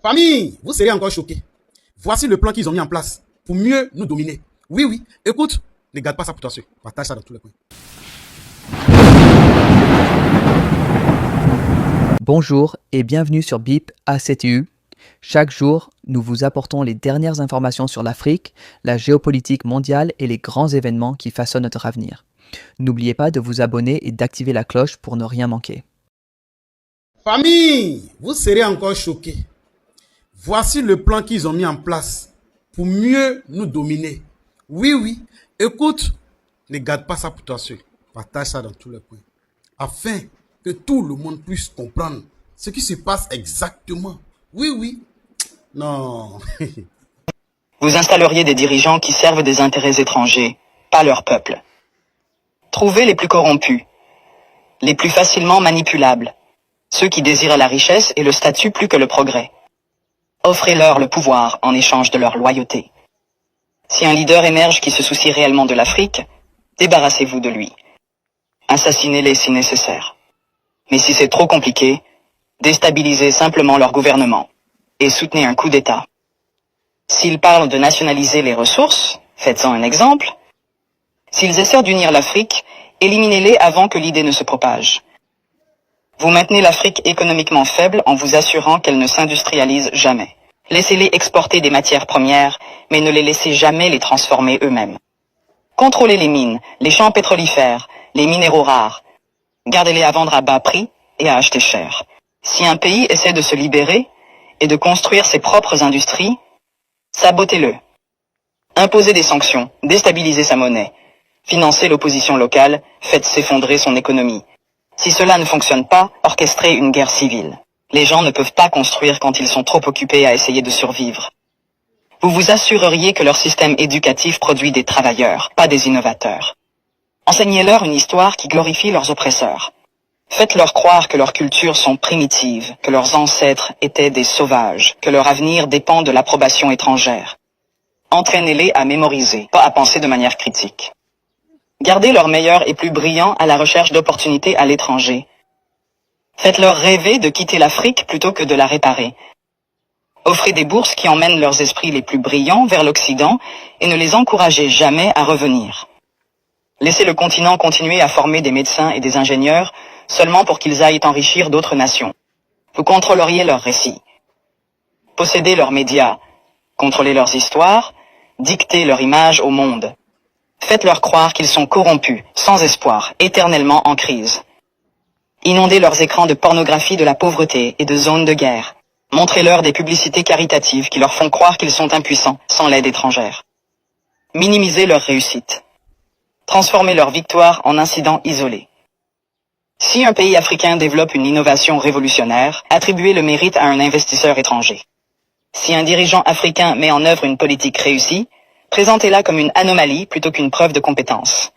Famille, vous serez encore choqués. Voici le plan qu'ils ont mis en place pour mieux nous dominer. Oui, oui, écoute, ne garde pas ça pour toi seul. Partage ça dans tous les coins. Bonjour et bienvenue sur BIP ACTU. Chaque jour, nous vous apportons les dernières informations sur l'Afrique, la géopolitique mondiale et les grands événements qui façonnent notre avenir. N'oubliez pas de vous abonner et d'activer la cloche pour ne rien manquer. Famille, vous serez encore choqués. Voici le plan qu'ils ont mis en place pour mieux nous dominer. Oui, oui, écoute, ne garde pas ça pour toi seul. Partage ça dans tous les coins. Afin que tout le monde puisse comprendre ce qui se passe exactement. Oui, oui. Non. Vous installeriez des dirigeants qui servent des intérêts étrangers, pas leur peuple. Trouvez les plus corrompus, les plus facilement manipulables, ceux qui désirent la richesse et le statut plus que le progrès. Offrez-leur le pouvoir en échange de leur loyauté. Si un leader émerge qui se soucie réellement de l'Afrique, débarrassez-vous de lui. Assassinez-les si nécessaire. Mais si c'est trop compliqué, déstabilisez simplement leur gouvernement et soutenez un coup d'État. S'ils parlent de nationaliser les ressources, faites-en un exemple. S'ils essaient d'unir l'Afrique, éliminez-les avant que l'idée ne se propage. Vous maintenez l'Afrique économiquement faible en vous assurant qu'elle ne s'industrialise jamais. Laissez-les exporter des matières premières, mais ne les laissez jamais les transformer eux-mêmes. Contrôlez les mines, les champs pétrolifères, les minéraux rares. Gardez-les à vendre à bas prix et à acheter cher. Si un pays essaie de se libérer et de construire ses propres industries, sabotez-le. Imposez des sanctions, déstabilisez sa monnaie. Financez l'opposition locale, faites s'effondrer son économie. Si cela ne fonctionne pas, orchestrez une guerre civile. Les gens ne peuvent pas construire quand ils sont trop occupés à essayer de survivre. Vous vous assureriez que leur système éducatif produit des travailleurs, pas des innovateurs. Enseignez-leur une histoire qui glorifie leurs oppresseurs. Faites-leur croire que leurs cultures sont primitives, que leurs ancêtres étaient des sauvages, que leur avenir dépend de l'approbation étrangère. Entraînez-les à mémoriser, pas à penser de manière critique. Gardez leurs meilleurs et plus brillants à la recherche d'opportunités à l'étranger. Faites-leur rêver de quitter l'Afrique plutôt que de la réparer. Offrez des bourses qui emmènent leurs esprits les plus brillants vers l'Occident et ne les encouragez jamais à revenir. Laissez le continent continuer à former des médecins et des ingénieurs seulement pour qu'ils aillent enrichir d'autres nations. Vous contrôleriez leurs récits. Possédez leurs médias, contrôlez leurs histoires, dictez leur image au monde. Faites-leur croire qu'ils sont corrompus, sans espoir, éternellement en crise. Inondez leurs écrans de pornographie de la pauvreté et de zones de guerre. Montrez-leur des publicités caritatives qui leur font croire qu'ils sont impuissants, sans l'aide étrangère. Minimisez leur réussite. Transformez leur victoire en incidents isolés. Si un pays africain développe une innovation révolutionnaire, attribuez le mérite à un investisseur étranger. Si un dirigeant africain met en œuvre une politique réussie, présentez-la comme une anomalie plutôt qu'une preuve de compétence.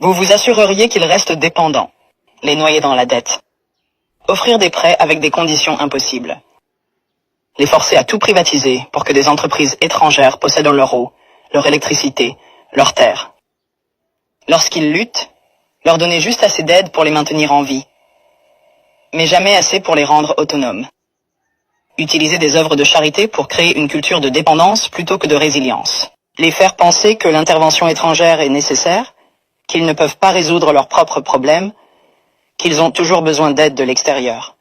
Vous vous assureriez qu'ils restent dépendants, les noyer dans la dette. Offrir des prêts avec des conditions impossibles. Les forcer à tout privatiser pour que des entreprises étrangères possèdent leur eau, leur électricité, leurs terres. Lorsqu'ils luttent, leur donner juste assez d'aide pour les maintenir en vie, mais jamais assez pour les rendre autonomes. Utiliser des œuvres de charité pour créer une culture de dépendance plutôt que de résilience. Les faire penser que l'intervention étrangère est nécessaire, qu'ils ne peuvent pas résoudre leurs propres problèmes, qu'ils ont toujours besoin d'aide de l'extérieur.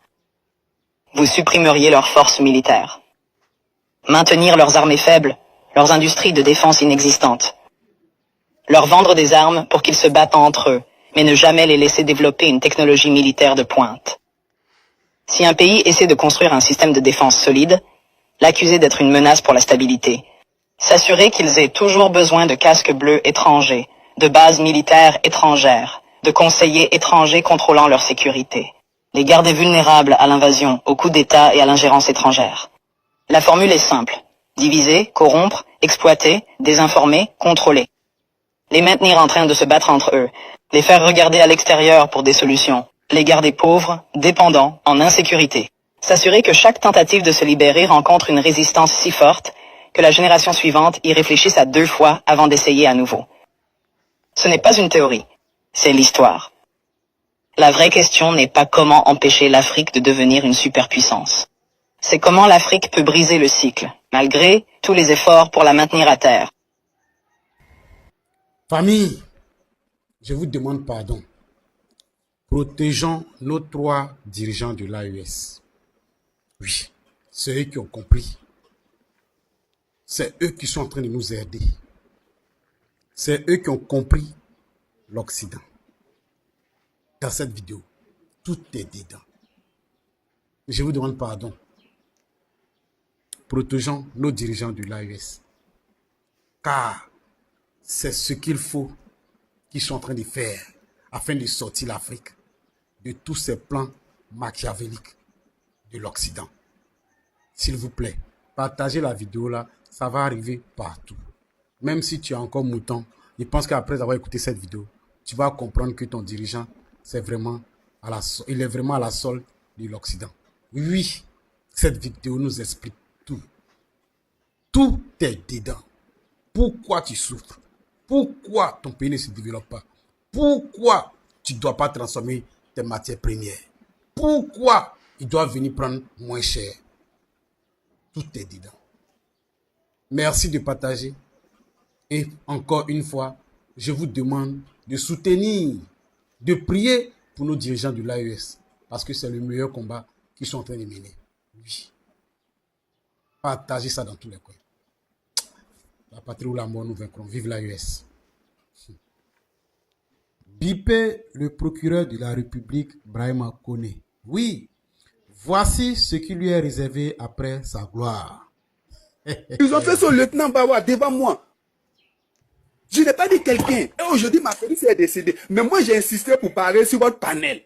Vous supprimeriez leurs forces militaires. Maintenir leurs armées faibles, leurs industries de défense inexistantes. Leur vendre des armes pour qu'ils se battent entre eux, mais ne jamais les laisser développer une technologie militaire de pointe. Si un pays essaie de construire un système de défense solide, l'accuser d'être une menace pour la stabilité. S'assurer qu'ils aient toujours besoin de casques bleus étrangers, de bases militaires étrangères, de conseillers étrangers contrôlant leur sécurité. Les garder vulnérables à l'invasion, aux coups d'État et à l'ingérence étrangère. La formule est simple. Diviser, corrompre, exploiter, désinformer, contrôler. Les maintenir en train de se battre entre eux. Les faire regarder à l'extérieur pour des solutions. Les garder pauvres, dépendants, en insécurité. S'assurer que chaque tentative de se libérer rencontre une résistance si forte que la génération suivante y réfléchisse à 2 fois avant d'essayer à nouveau. Ce n'est pas une théorie, c'est l'histoire. La vraie question n'est pas comment empêcher l'Afrique de devenir une superpuissance. c'est comment l'Afrique peut briser le cycle, malgré tous les efforts pour la maintenir à terre. Famille, je vous demande pardon. Protégeons nos 3 dirigeants de l'AES. Oui, c'est eux qui ont compris. C'est eux qui sont en train de nous aider. C'est eux qui ont compris l'Occident. Dans cette vidéo, tout est dedans. Je vous demande pardon. Protégeons nos dirigeants de l'AES. Car c'est ce qu'il faut qu'ils sont en train de faire afin de sortir l'Afrique de tous ces plans machiavéliques de l'Occident. S'il vous plaît, partagez la vidéo là, ça va arriver partout. Même si tu es encore mouton, je pense qu'après avoir écouté cette vidéo, tu vas comprendre que ton dirigeant, il est vraiment à la solde de l'Occident. Oui, cette vidéo nous explique tout. Tout est dedans. Pourquoi tu souffres? Pourquoi ton pays ne se développe pas? Pourquoi tu ne dois pas transformer tes matières premières? Pourquoi ils doivent venir prendre moins cher? Tout est dedans. Merci de partager. Et encore une fois, je vous demande de soutenir, de prier pour nos dirigeants de l'AES. Parce que c'est le meilleur combat qu'ils sont en train de mener. Oui. Partagez ça dans tous les coins. La patrie ou la mort, nous vaincrons. Vive l'AES. Bipé, le procureur de la République, Brahima Kone. Oui, voici ce qui lui est réservé après sa gloire. Ils ont fait son lieutenant Bawa devant moi. Je n'ai pas dit quelqu'un. Et aujourd'hui, ma famille est décédée. Mais moi, j'ai insisté pour parler sur votre panel.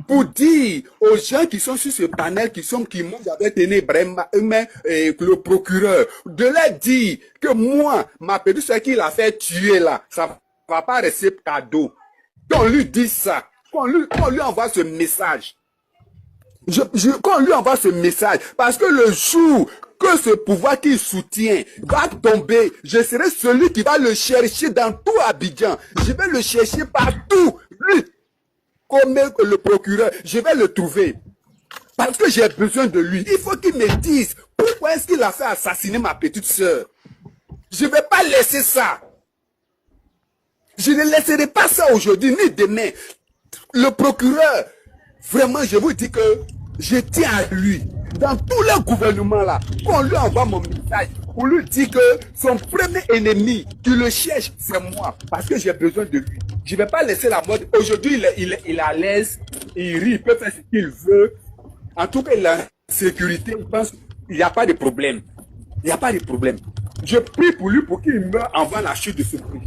Pour dire aux gens qui sont sur ce panel, qui m'ont j'avais tenu le procureur, de leur dire que moi, ma petite soeur qui l'a fait tuer là, ça ne va pas rester cadeau. Qu'on lui dise ça, qu'on lui envoie ce message. Qu'on lui envoie ce message, parce que le jour que ce pouvoir qu'il soutient va tomber, je serai celui qui va le chercher dans tout Abidjan. Je vais le chercher partout. Lui, comme le procureur, je vais le trouver. Parce que j'ai besoin de lui. Il faut qu'il me dise pourquoi est-ce qu'il a fait assassiner ma petite sœur. Je ne vais pas laisser ça. Je ne laisserai pas ça aujourd'hui ni demain. Le procureur, vraiment, je vous dis que je tiens à lui. Dans tous les gouvernements là, qu'on lui envoie mon message pour lui dire que son premier ennemi qui le cherche, c'est moi. Parce que j'ai besoin de lui. Je ne vais pas laisser la mode. Aujourd'hui, il est à l'aise, il rit, il peut faire ce qu'il veut. En tout cas, il a sécurité, il pense qu'il n'y a pas de problème. Il n'y a pas de problème. Je prie pour lui pour qu'il meure avant la chute de ce prix.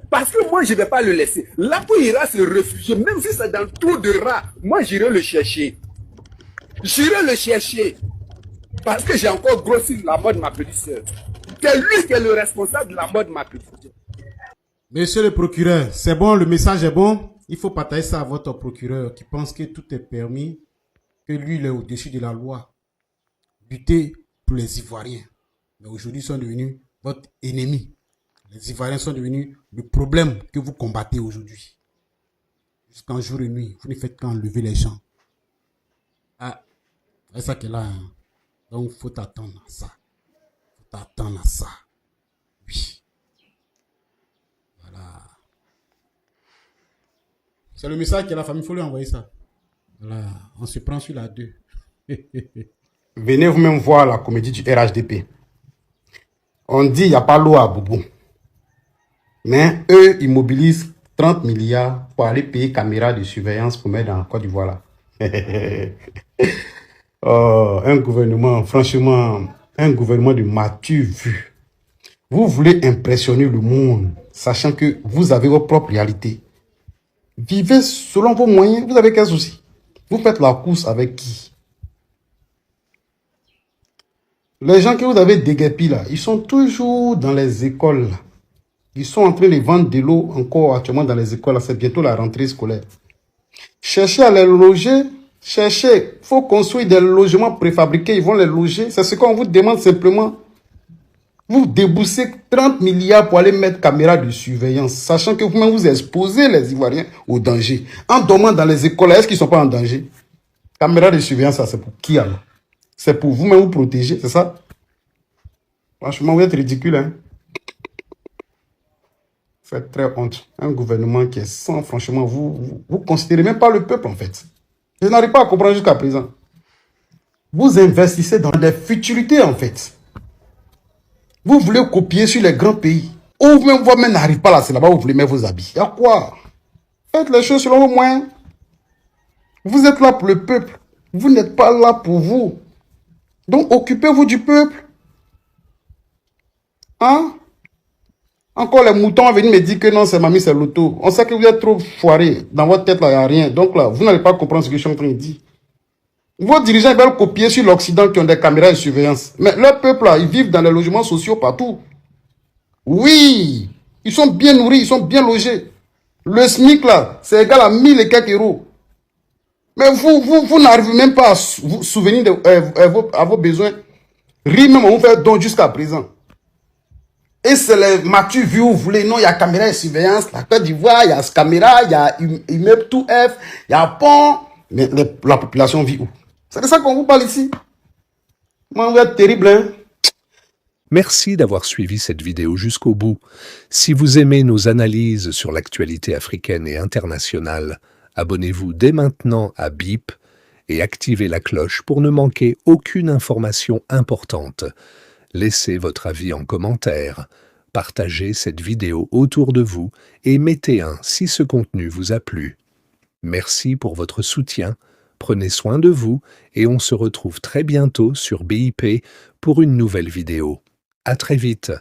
Parce que moi, je ne vais pas le laisser. Là où il ira se réfugier, même si c'est dans le trou de rat, moi, j'irai le chercher. J'irai le chercher. Parce que j'ai encore grossi la mort de ma petite sœur. C'est lui qui est le responsable de la mort de ma petite sœur. Monsieur le procureur, c'est bon, le message est bon. Il faut partager ça à votre procureur qui pense que tout est permis, que lui, il est au-dessus de la loi. Lutter pour les Ivoiriens. Mais aujourd'hui, ils sont devenus votre ennemi. Les Ivoiriens sont devenus le problème que vous combattez aujourd'hui. Jusqu'en jour et nuit, vous ne faites qu'enlever les gens. Ah, c'est ça qui est là. Hein. Donc, il faut t'attendre à ça. Il faut t'attendre à ça. Oui. Voilà. C'est le message que la famille, il faut lui envoyer ça. Voilà. On se prend sur la 2. Venez vous-même voir la comédie du RHDP. On dit il n'y a pas l'eau à Boubou. Mais eux, ils mobilisent 30 milliards pour aller payer caméras de surveillance pour mettre dans la Côte d'Ivoire là. Oh, un gouvernement, franchement, un gouvernement de mature vue. Vous voulez impressionner le monde, sachant que vous avez vos propres réalités. Vivez selon vos moyens, vous avez quel souci? Vous faites la course avec qui? Les gens que vous avez déguerpis là, ils sont toujours dans les écoles là. Ils sont en train de vendre de l'eau encore actuellement dans les écoles. C'est bientôt la rentrée scolaire. Cherchez à les loger. Cherchez. Il faut construire des logements préfabriqués. Ils vont les loger. C'est ce qu'on vous demande simplement. Vous déboursez 30 milliards pour aller mettre caméras de surveillance. Sachant que vous-même vous exposez les Ivoiriens au danger. En dormant dans les écoles, est-ce qu'ils ne sont pas en danger? Caméras de surveillance, ça c'est pour qui alors? C'est pour vous-même vous protéger, c'est ça? Franchement, vous êtes ridicule, hein? Faites très honte. Un gouvernement qui est sans, franchement, vous considérez même pas le peuple, en fait. Je n'arrive pas à comprendre jusqu'à présent. Vous investissez dans des futurités, en fait. Vous voulez copier sur les grands pays. Ou même vous-même n'arrivez pas là, c'est là-bas où vous voulez mettre vos habits. Il y a quoi? Faites les choses selon vos moyens. Vous êtes là pour le peuple. Vous n'êtes pas là pour vous. Donc, occupez-vous du peuple. Hein? Encore les moutons viennent me dire que non, c'est mamie, c'est l'auto. On sait que vous êtes trop foirés. Dans votre tête, là, il n'y a rien. Donc là, vous n'allez pas comprendre ce que je suis en train de dire. Vos dirigeants veulent copier sur l'Occident qui ont des caméras de surveillance. Mais leur peuple, là, ils vivent dans les logements sociaux partout. Oui, ils sont bien nourris, ils sont bien logés. Le SMIC, là, c'est égal à 1000 et quelques euros. Mais vous n'arrivez même pas à vous souvenir à vos besoins. Rien même, on fait don jusqu'à présent. Et c'est les matures vues où vous voulez. Non, il y a caméra de surveillance, la Côte d'Ivoire, il y a ce caméra, il y a immeuble tout F, il y a pont. Mais la population vit où? C'est de ça qu'on vous parle ici. Moi, vous êtes terrible, hein? Merci d'avoir suivi cette vidéo jusqu'au bout. Si vous aimez nos analyses sur l'actualité africaine et internationale, abonnez-vous dès maintenant à BIP et activez la cloche pour ne manquer aucune information importante. Laissez votre avis en commentaire, partagez cette vidéo autour de vous et mettez un si ce contenu vous a plu. Merci pour votre soutien, prenez soin de vous et on se retrouve très bientôt sur BIP pour une nouvelle vidéo. À très vite.